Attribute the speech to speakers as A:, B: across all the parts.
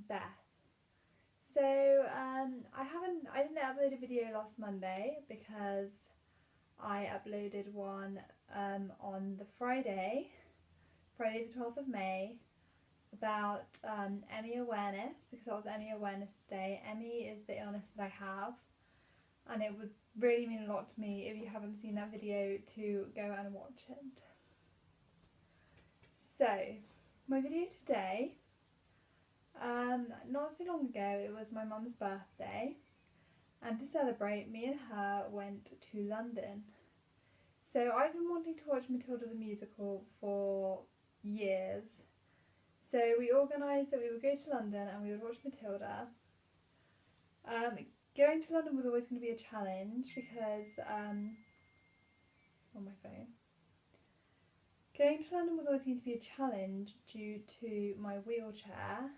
A: Beth. So I didn't upload a video last Monday because I uploaded one on the Friday the 12th of May, about ME awareness, because that was ME awareness day. ME is the illness that I have, and it would really mean a lot to me if you haven't seen that video to go and watch it. So, my video today, not so long ago, it was my mum's birthday, and to celebrate, me and her went to London. So I've been wanting to watch Matilda the musical for years. So we organised that we would go to London and we would watch Matilda. Going to London was always going to be a challenge because, on my phone, going to London was always going to be a challenge due to my wheelchair.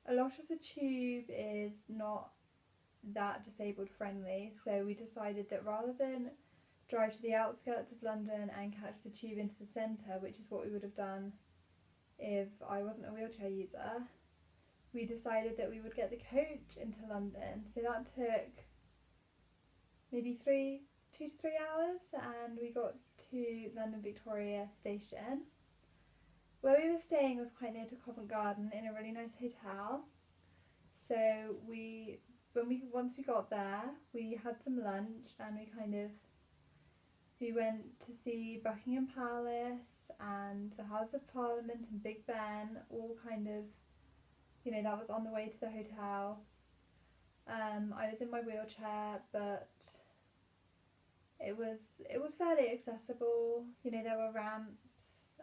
A: A lot of the tube is not that disabled friendly, so we decided that rather than drive to the outskirts of London and catch the tube into the centre, which is what we would have done if I wasn't a wheelchair user, we decided that we would get the coach into London. So that took maybe 2 to 3 hours, and we got to London Victoria Station. Where we were staying was quite near to Covent Garden in a really nice hotel. So once we got there, we had some lunch and we went to see Buckingham Palace and the House of Parliament and Big Ben, all that was on the way to the hotel. I was in my wheelchair, but it was fairly accessible. There were ramps.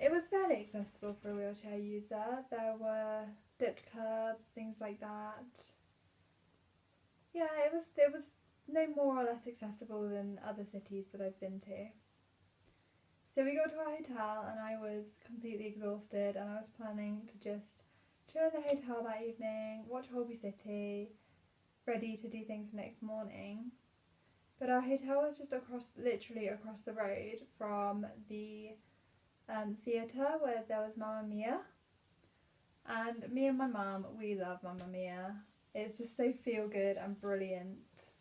A: It was fairly accessible for a wheelchair user. There were dipped curbs, things like that. Yeah, it was no more or less accessible than other cities that I've been to. So we got to our hotel and I was completely exhausted, and I was planning to just chill in the hotel that evening, watch Holby City, ready to do things the next morning. But our hotel was just literally across the road from the theatre where there was Mamma Mia. And me and my mum, we love Mamma Mia. It's just so feel good and brilliant.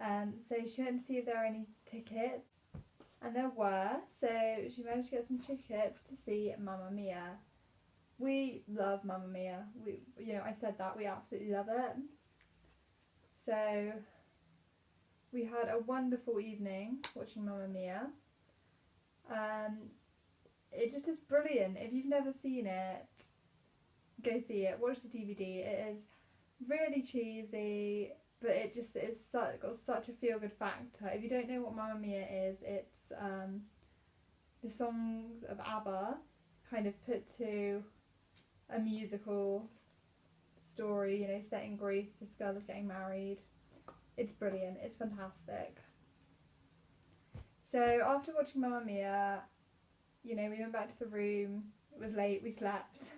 A: So she went to see if there were any tickets, and there were. So she managed to get some tickets to see Mamma Mia. We love Mamma Mia. I said that, we absolutely love it. So we had a wonderful evening watching Mamma Mia. It just is brilliant. If you've never seen it, go see it. Watch the DVD. It is really cheesy, but it just is got such a feel-good factor. If you don't know what Mamma Mia is, it's the songs of ABBA kind of put to a musical story, set in Greece. This girl is getting married. It's brilliant. It's fantastic. So after watching Mamma Mia, we went back to the room. It was late, we slept.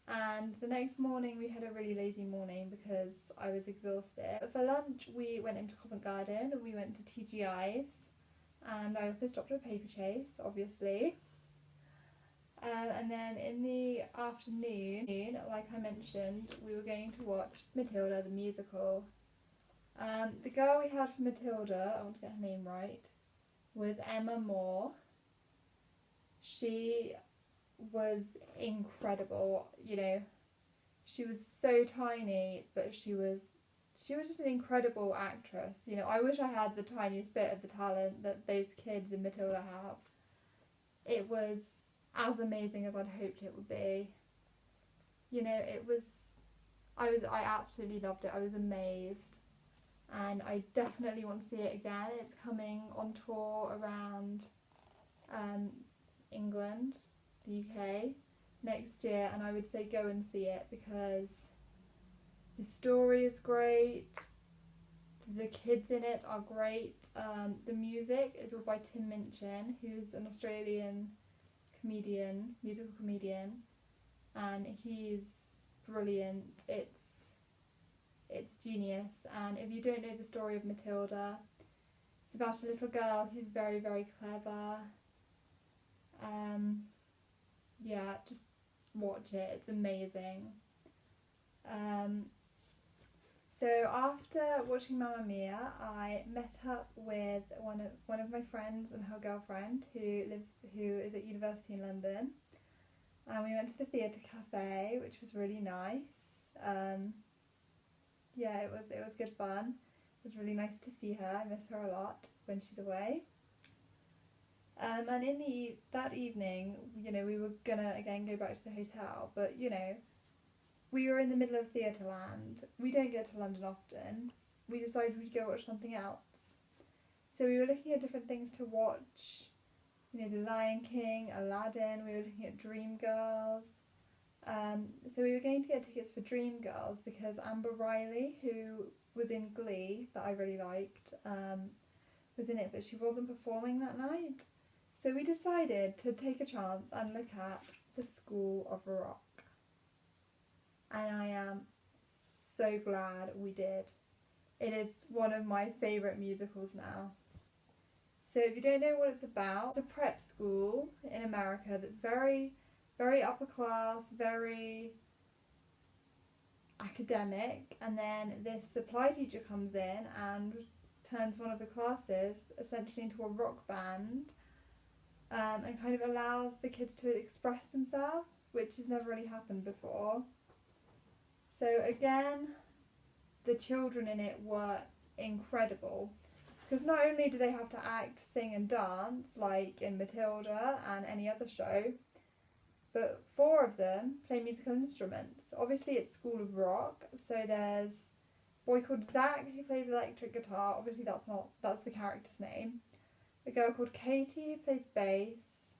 A: And the next morning we had a really lazy morning because I was exhausted. But for lunch we went into Covent Garden and we went to TGI's, and I also stopped at Paper Chase, obviously. And then in the afternoon, like I mentioned, we were going to watch Matilda the musical. The girl we had for Matilda, I want to get her name right, was Emma Moore. She was incredible. She was so tiny, but she was just an incredible actress. I wish I had the tiniest bit of the talent that those kids in Matilda have. It was as amazing as I'd hoped it would be. I absolutely loved it. I was amazed, and I definitely want to see it again. It's coming on tour around England, the UK, next year, and I would say go and see it because the story is great, the kids in it are great, the music is all by Tim Minchin, who's an Australian musical comedian, and he's brilliant. It's genius. And if you don't know the story of Matilda, it's about a little girl who's very, very clever, Yeah, just watch it. It's amazing. Um, so after watching Mamma Mia, I met up with one of my friends and her girlfriend who is at university in London, and we went to the theatre cafe, which was really nice. Yeah, it was good fun. It was really nice to see her. I miss her a lot when she's away. And in that evening, we were gonna again go back to the hotel, but we were in the middle of Theatreland. We don't go to London often. We decided we'd go watch something else. So we were looking at different things to watch. The Lion King, Aladdin. We were looking at Dreamgirls. So we were going to get tickets for Dreamgirls because Amber Riley, who was in Glee, that I really liked, was in it, but she wasn't performing that night. So we decided to take a chance and look at The School of Rock. And I am so glad we did. It is one of my favourite musicals now. So if you don't know what it's about, it's a prep school in America that's very, very upper class, very academic, and then this supply teacher comes in and turns one of the classes essentially into a rock band, and kind of allows the kids to express themselves, which has never really happened before. So again, the children in it were incredible, because not only do they have to act, sing and dance like in Matilda and any other show, but 4 of them play musical instruments. Obviously it's School of Rock, so there's a boy called Zach who plays electric guitar. Obviously that's the character's name. A girl called Katie who plays bass.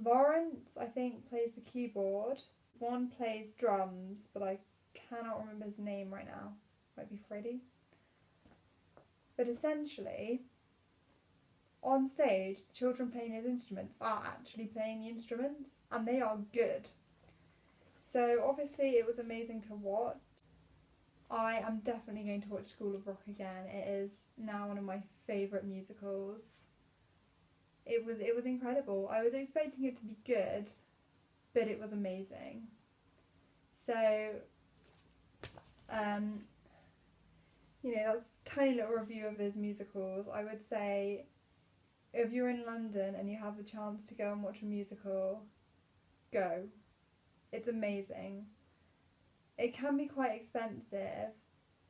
A: Lawrence, I think, plays the keyboard. One plays drums, but I cannot remember his name right now. Might be Freddie. But essentially, on stage, the children playing those instruments are actually playing the instruments, and they are good. So obviously it was amazing to watch. I am definitely going to watch School of Rock again. It is now one of my favourite musicals. It was incredible. I was expecting it to be good, but it was amazing. So, that's a tiny little review of those musicals. I would say if you're in London and you have the chance to go and watch a musical, go. It's amazing. It can be quite expensive,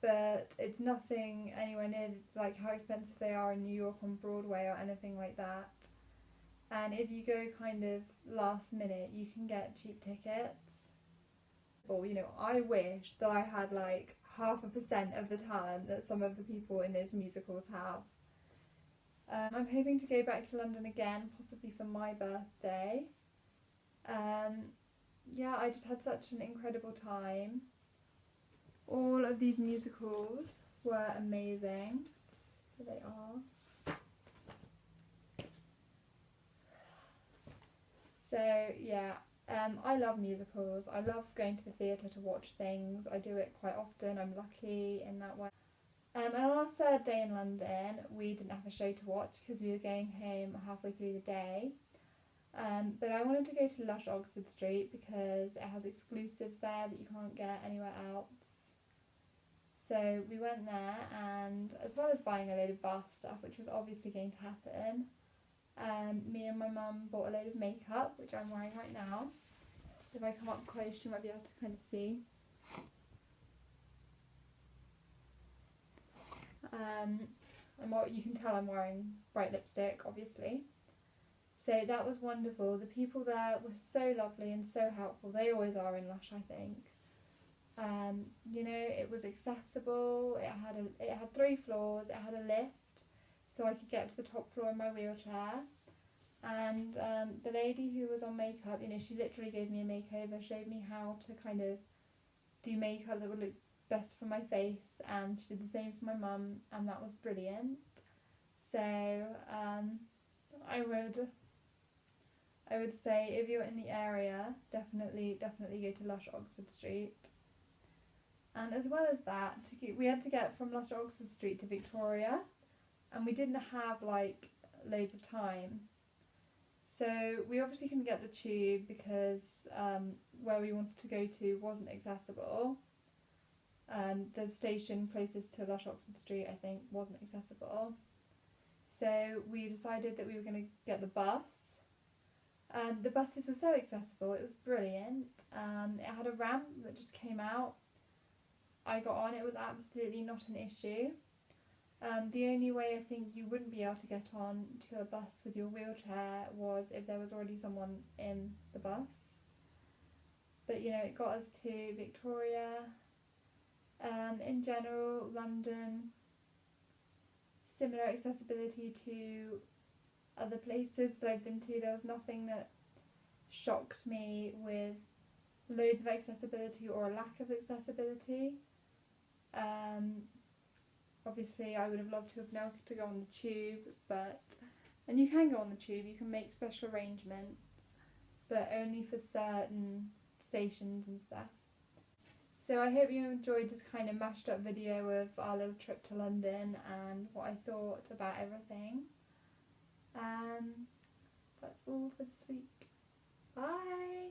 A: but it's nothing anywhere near like how expensive they are in New York on Broadway or anything like that. And if you go kind of last minute, you can get cheap tickets. Well, I wish that I had like 0.5% of the talent that some of the people in those musicals have. I'm hoping to go back to London again, possibly for my birthday. Yeah, I just had such an incredible time. All of these musicals were amazing. Here they are. So yeah, I love musicals. I love going to the theatre to watch things. I do it quite often. I'm lucky in that way. And on our 3rd day in London, we didn't have a show to watch because we were going home halfway through the day. But I wanted to go to Lush Oxford Street because it has exclusives there that you can't get anywhere else. So we went there, and as well as buying a load of bath stuff, which was obviously going to happen, me and my mum bought a load of makeup, which I'm wearing right now. If I come up close, you might be able to kind of see. You can tell I'm wearing bright lipstick, obviously. So that was wonderful. The people there were so lovely and so helpful. They always are in Lush, I think. It was accessible. It had 3 floors. It had a lift, so I could get to the top floor in my wheelchair. And the lady who was on makeup, she literally gave me a makeover, showed me how to kind of do makeup that would look best for my face, and she did the same for my mum, and that was brilliant. So I would say if you're in the area, definitely go to Lush Oxford Street. And as well as that, we had to get from Lush Oxford Street to Victoria, and we didn't have like loads of time. So we obviously couldn't get the tube because where we wanted to go to wasn't accessible. The station closest to Lush Oxford Street, I think, wasn't accessible. So we decided that we were going to get the bus. The buses were so accessible, it was brilliant. It had a ramp that just came out. I got on, it was absolutely not an issue. The only way I think you wouldn't be able to get on to a bus with your wheelchair was if there was already someone in the bus. But you know, it got us to Victoria. In general, London, similar accessibility to other places that I've been to. There was nothing that shocked me with loads of accessibility or a lack of accessibility. Obviously I would have loved to have been able to go on the tube, and you can go on the tube, you can make special arrangements, but only for certain stations and stuff. So I hope you enjoyed this kind of mashed up video of our little trip to London and what I thought about everything. That's all for this week. Bye!